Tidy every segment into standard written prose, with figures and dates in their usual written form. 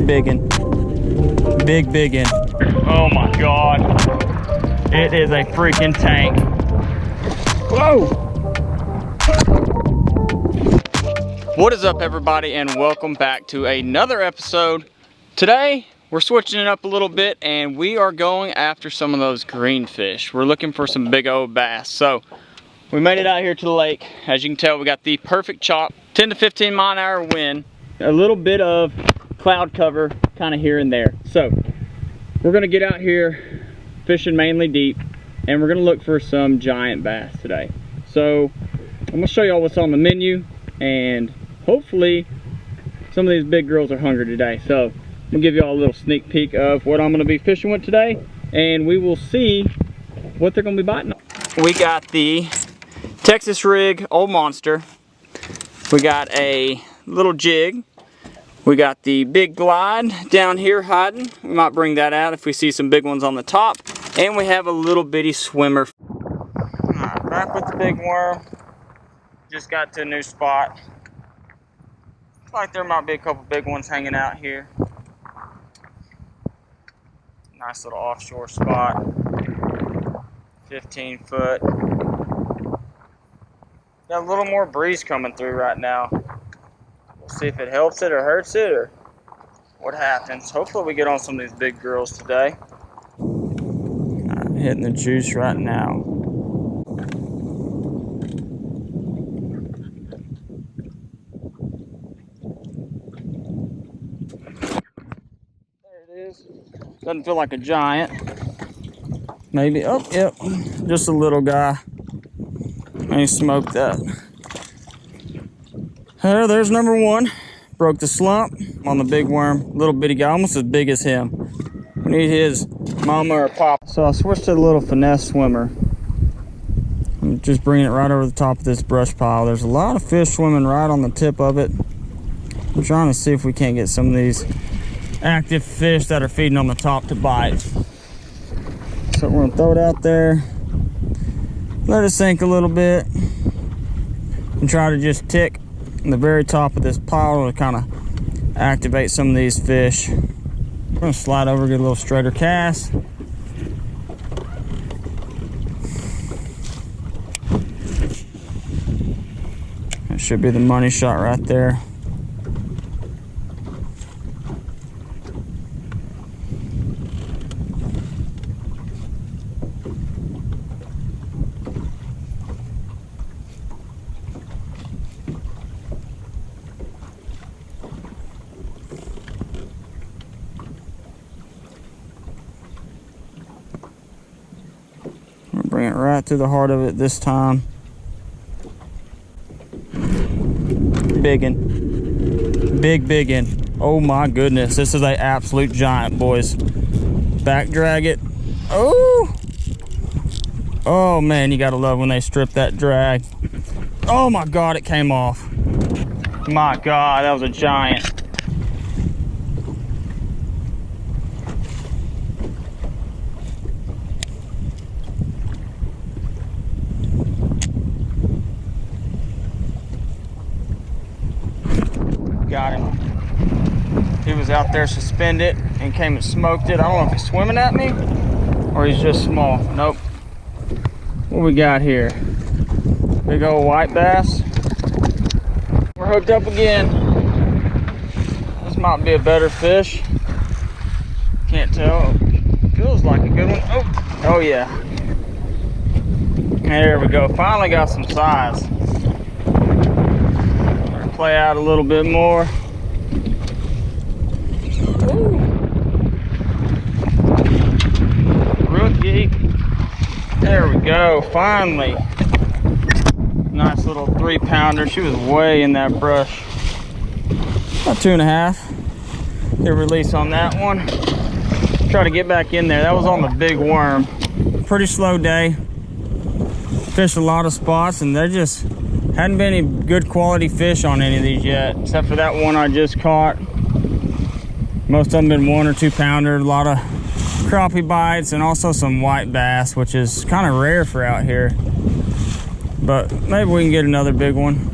Biggin. Big biggin. Oh my God. It is a freaking tank. Whoa! What is up, everybody, and welcome back to another episode. Today, we're switching it up a little bit, and we are going after some of those green fish. We're looking for some big old bass. So, we made it out here to the lake. As you can tell, we got the perfect chop, 10 to 15 mile an hour wind, a little bit of cloud cover kind of here and there. So, we're gonna get out here fishing mainly deep, and we're gonna look for some giant bass today. So, I'm gonna show y'all what's on the menu, and hopefully some of these big girls are hungry today. So I'm gonna give y'all a little sneak peek of what I'm gonna be fishing with today, and we will see what they're gonna be biting on. We got the Texas rig old monster, we got a little jig, we got the big glide down here hiding. We might bring that out if we see some big ones on the top, and we have a little bitty swimmer. Alright, back with the big worm. Just got to a new spot. Looks like there might be a couple big ones hanging out here. Nice little offshore spot. 15 foot. Got a little more breeze coming through right now. We'll see if it helps it or hurts it or what happens. Hopefully we get on some of these big girls today. Right, hitting the juice right now. Doesn't feel like a giant. Maybe, oh, yep, just a little guy. And he smoked that. There's number one. Broke the slump on the big worm. Little bitty guy, almost as big as him. We need his mama or pop. So I switched to the little finesse swimmer. I'm just bringing it right over the top of this brush pile. There's a lot of fish swimming right on the tip of it. I'm trying to see if we can't get some of these active fish that are feeding on the top to bite. So we're gonna throw it out there, let it sink a little bit, and try to just tick the very top of this pile to kind of activate some of these fish. We're gonna slide over, get a little straighter cast. That should be the money shot right there. Bring it right to the heart of it this time. Biggin. Big biggin. Oh my goodness. This is an absolute giant, boys. Back drag it. Oh! Oh man, you gotta love when they strip that drag. Oh my God, it came off. My God, that was a giant. Got him. He was out there suspended and came and smoked it. I don't know if he's swimming at me or he's just small. Nope. What we got here? Big old white bass. We're hooked up again. This might be a better fish. Can't tell. Feels like a good one. Oh, oh yeah. There we go. Finally got some size. Play out a little bit more. Ooh. Rookie. There we go, finally. Nice little 3-pounder. She was way in that brush. About 2.5. Hit release on that one. Try to get back in there. That was on the big worm. Pretty slow day. Fished a lot of spots, and there just hadn't been any good quality fish on any of these yet, except for that one I just caught. Most of them been 1 or 2 pounder, a lot of crappie bites, and also some white bass, which is kind of rare for out here. But maybe we can get another big one.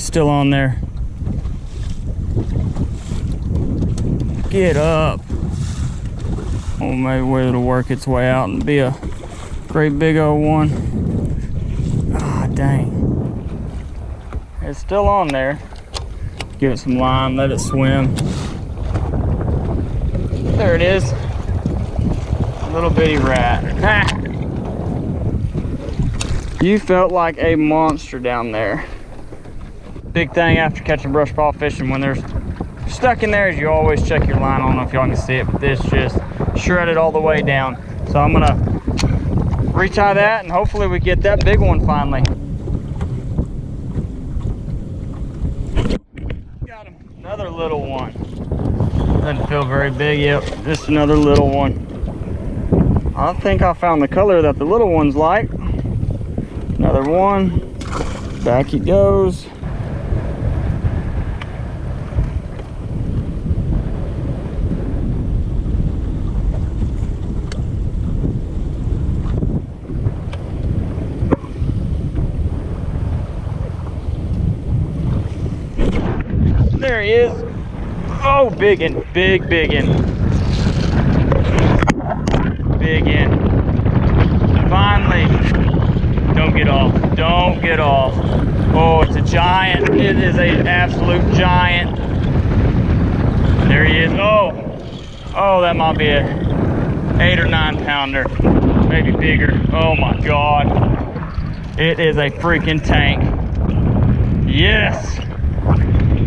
still on there. Get up. Oh, maybe it'll work its way out and be a great big old one. Ah, dang. It's still on there. Give it some lime, let it swim. There it is. Little bitty rat. Ha! You felt like a monster down there. Big thing after catching brush paw fishing when they're stuck in there is you always check your line. I don't know if y'all can see it, but this just shredded all the way down. So I'm gonna retie that and hopefully we get that big one finally. Got him. Another little one. Doesn't feel very big yet. Just another little one. I think I found the color that the little ones like. Another one. Back he goes. There he is. Oh, biggin', biggin'. Biggin'. Finally. Don't get off. Don't get off. Oh, it's a giant. It is an absolute giant. There he is. Oh. Oh, that might be a 8 or 9 pounder. Maybe bigger. Oh my God. It is a freaking tank. Yes.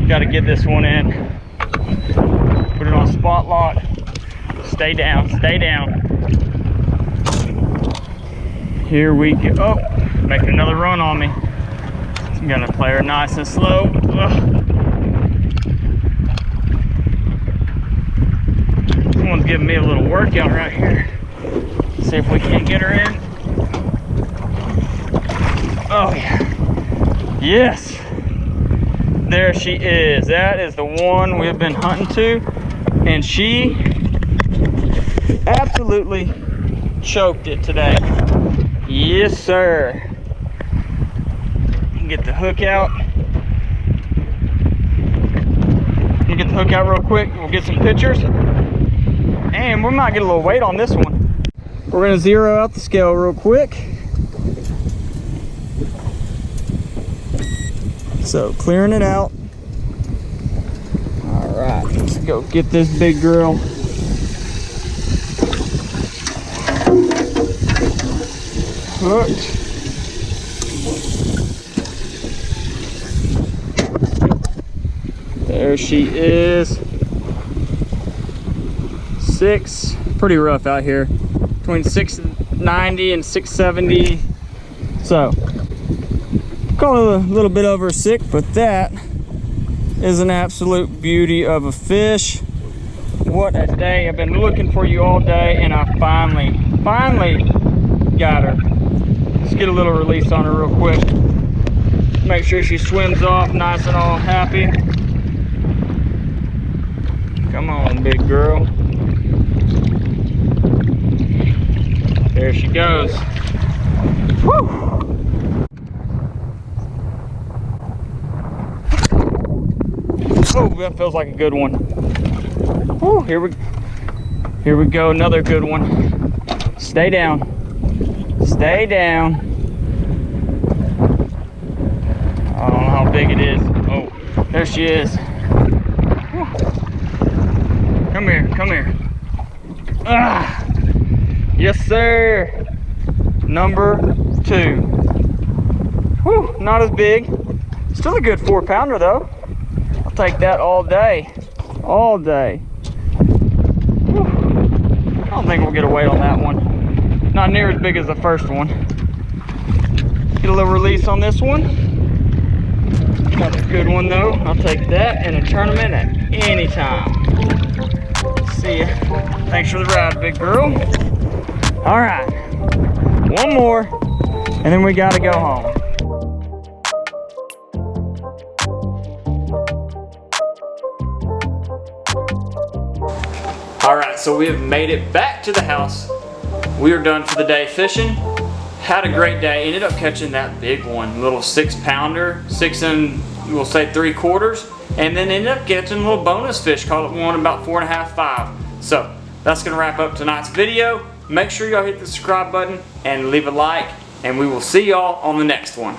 Got to get this one in. Put it on spot lock. Stay down, stay down. Here we go. Oh, making another run on me. I'm gonna play her nice and slow. Ugh. Someone's giving me a little workout right here. See if we can't get her in. Oh yeah. Yes. There she is. That is the one we've been hunting to, and she absolutely choked it today. Yes, sir. Get the hook out. Get the hook out real quick. We'll get some pictures, and we might get a little weight on this one. We're gonna zero out the scale real quick. So clearing it out. All right, let's go get this big girl. Hooked. There she is. 6, pretty rough out here. Between 690 and 670. So, call it a little bit over 6, but that is an absolute beauty of a fish. What a day. I've been looking for you all day, and I finally got her. Let's get a little release on her real quick. Make sure she swims off nice and all happy. Come on, big girl. There she goes. Woo! Oh, that feels like a good one. Woo, here we go, another good one. Stay down. Stay down. I don't know how big it is. Oh, there she is. Woo. Come here, come here. Ah, yes, sir. Number 2. Whew, not as big. Still a good 4-pounder though. I'll take that all day. All day. Whew. I don't think we'll get a weight on that one. Not near as big as the first one. Get a little release on this one. Another good one though. I'll take that in a tournament at any time. See ya. Thanks for the ride, big girl. All right, one more, and then we gotta go home. All right, so we have made it back to the house. We are done for the day fishing. Had a great day. Ended up catching that big one, little 6-pounder, 6 we'll say 3/4, and then ended up catching a little bonus fish. Caught one about 4.5, 5. So that's gonna wrap up tonight's video. Make sure y'all hit the subscribe button and leave a like, and we will see y'all on the next one.